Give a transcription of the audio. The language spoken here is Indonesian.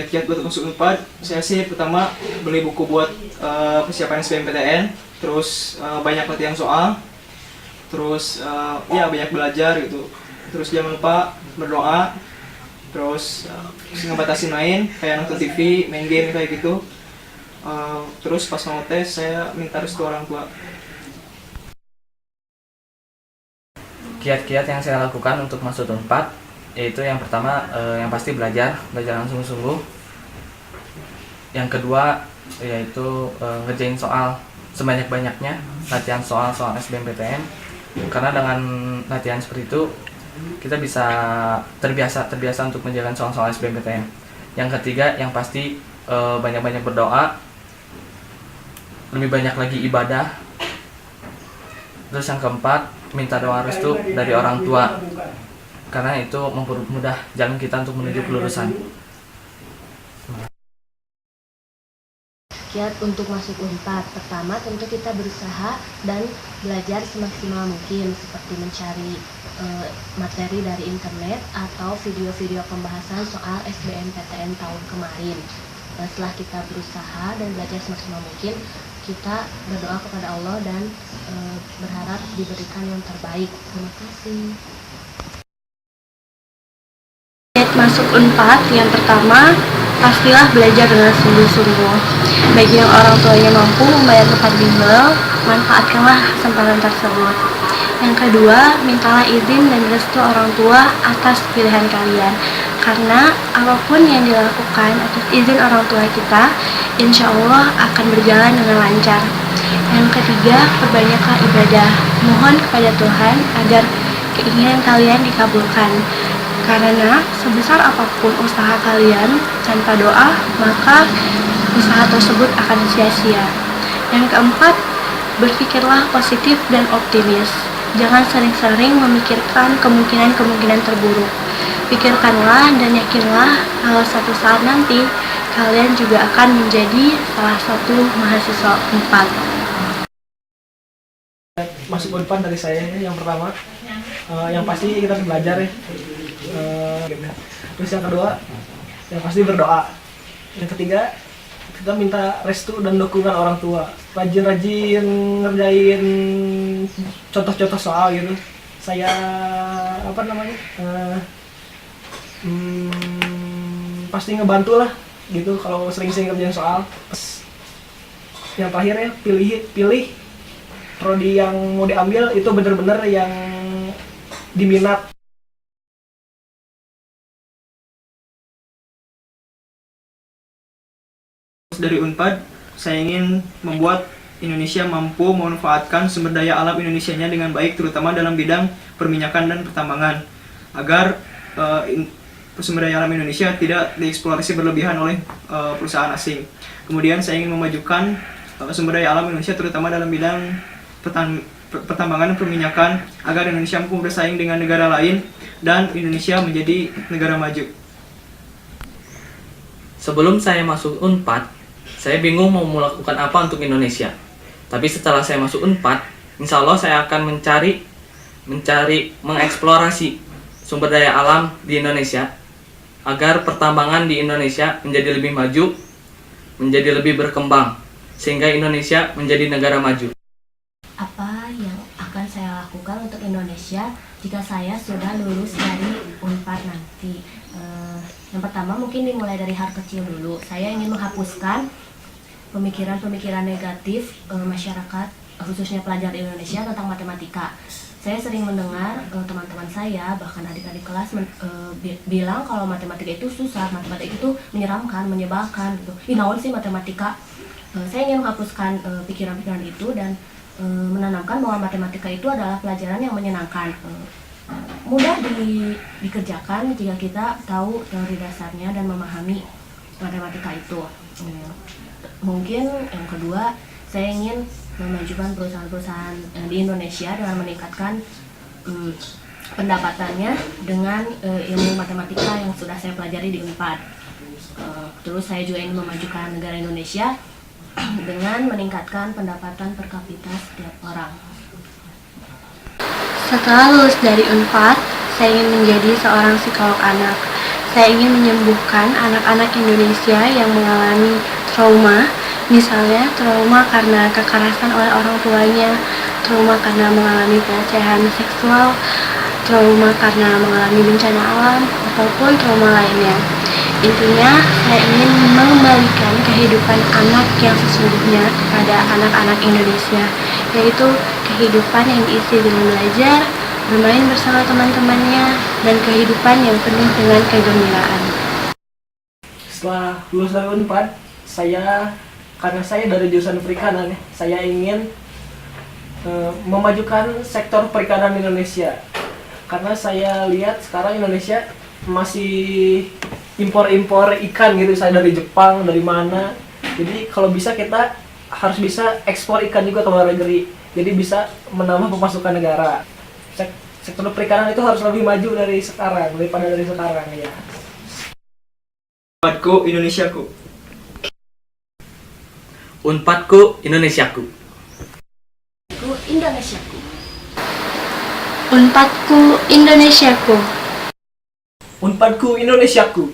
Kiat buat masuk Unpad, saya sih pertama beli buku buat persiapan SBMPTN, terus banyak latihan soal, terus ya banyak belajar gitu. Terus jangan lupa berdoa, terus ngebatasin main, kayak nonton TV, main game kayak gitu. Terus pas mau tes saya minta restu orang tua. Kiat-kiat yang saya lakukan untuk masuk Unpad yaitu yang pertama yang pasti belajar langsung sungguh. Yang kedua yaitu ngerjain soal sebanyak-banyaknya, latihan soal SBMPTN, karena dengan latihan seperti itu kita bisa terbiasa untuk menjalankan soal SBMPTN. Yang ketiga yang pasti banyak-banyak berdoa, lebih banyak lagi ibadah. Terus yang keempat, minta doa restu dari orang tua, karena itu mempermudah jalan kita untuk menuju kelulusan. Kiat untuk masuk Unpad, pertama tentu kita berusaha dan belajar semaksimal mungkin, seperti mencari materi dari internet atau video-video pembahasan soal SBMPTN tahun kemarin. Setelah kita berusaha dan belajar semaksimal mungkin, kita berdoa kepada Allah dan berharap diberikan yang terbaik. Terima kasih. Masuk Unpad, yang pertama pastilah belajar dengan sungguh-sungguh. Bagi yang orang tuanya mampu membayar tempat bimbel, manfaatkanlah kesempatan tersebut. Yang kedua, mintalah izin dan restu orang tua atas pilihan kalian, karena apapun yang dilakukan atas izin orang tua kita, insya Allah akan berjalan dengan lancar. Yang ketiga, perbanyaklah ibadah. Mohon kepada Tuhan agar keinginan kalian dikabulkan, karena sebesar apapun usaha kalian, tanpa doa maka usaha tersebut akan sia-sia. Yang keempat, berpikirlah positif dan optimis. Jangan sering-sering memikirkan kemungkinan terburuk. Pikirkanlah dan yakinlah kalau suatu saat nanti kalian juga akan menjadi salah satu mahasiswa Unpad. Masuk Unpad dari saya yang pertama, yang pasti kita harus belajar ya. Terus yang kedua, yang pasti berdoa. Yang ketiga, kita minta restu dan dukungan orang tua. Rajin-rajin ngerjain contoh-contoh soal gitu. Saya pasti ngebantu lah gitu kalau sering-sering ngerjain soal. Yang terakhir ya, pilih prodi yang mau diambil itu benar-benar yang diminat. Dari Unpad, saya ingin membuat Indonesia mampu memanfaatkan sumber daya alam Indonesianya dengan baik, terutama dalam bidang perminyakan dan pertambangan, agar sumber daya alam Indonesia tidak dieksploitasi berlebihan oleh perusahaan asing. Kemudian saya ingin memajukan sumber daya alam Indonesia, terutama dalam bidang pertambangan dan perminyakan, agar Indonesia mampu bersaing dengan negara lain dan Indonesia menjadi negara maju. Sebelum saya masuk Unpad, saya bingung mau melakukan apa untuk Indonesia. Tapi setelah saya masuk Unpad, insya Allah saya akan mencari mengeksplorasi sumber daya alam di Indonesia, agar pertambangan di Indonesia menjadi lebih maju, menjadi lebih berkembang, sehingga Indonesia menjadi negara maju. Apa yang akan saya lakukan untuk Indonesia jika saya sudah lulus dari Unpad nanti? Yang pertama mungkin dimulai dari hal kecil dulu. Saya ingin menghapuskan pemikiran-pemikiran negatif masyarakat, khususnya pelajar Indonesia, tentang matematika. Saya sering mendengar teman-teman saya, bahkan adik-adik kelas bilang kalau matematika itu susah, matematika itu menyeramkan, menyebalkan gitu. Naon sih matematika? Saya ingin menghapuskan pikiran-pikiran itu dan menanamkan bahwa matematika itu adalah pelajaran yang menyenangkan. Mudah dikerjakan jika kita tahu teori dasarnya dan memahami matematika itu. Mungkin yang kedua, saya ingin memajukan perusahaan-perusahaan di Indonesia dengan meningkatkan pendapatannya dengan ilmu matematika yang sudah saya pelajari di Unpad. Terus saya juga ingin memajukan negara Indonesia dengan meningkatkan pendapatan per kapita setiap orang. Setelah lulus dari Unpad, saya ingin menjadi seorang psikolog anak. saya ingin menyembuhkan anak-anak Indonesia yang mengalami trauma, misalnya trauma karena kekerasan oleh orang tuanya, trauma karena mengalami pelecehan seksual, trauma karena mengalami bencana alam, ataupun trauma lainnya. Intinya, saya ingin mengembalikan kehidupan anak yang sesungguhnya kepada anak-anak Indonesia, yaitu kehidupan yang diisi dengan belajar, bermain bersama teman-temannya, dan kehidupan yang penuh dengan kegembiraan. Setelah lulus dari Unpad, karena saya dari jurusan perikanan, saya ingin memajukan sektor perikanan di Indonesia. Karena saya lihat sekarang Indonesia masih impor-impor ikan gitu, saya dari Jepang, dari mana. Jadi kalau bisa kita harus bisa ekspor ikan juga ke luar negeri. Jadi bisa menambah pemasukan negara. Sektor perikanan itu harus lebih maju daripada dari sekarang ya. Unpadku Indonesiaku. Unpadku Indonesiaku. Indonesiaku. Unpadku Indonesiaku. Unpadku Indonesiaku.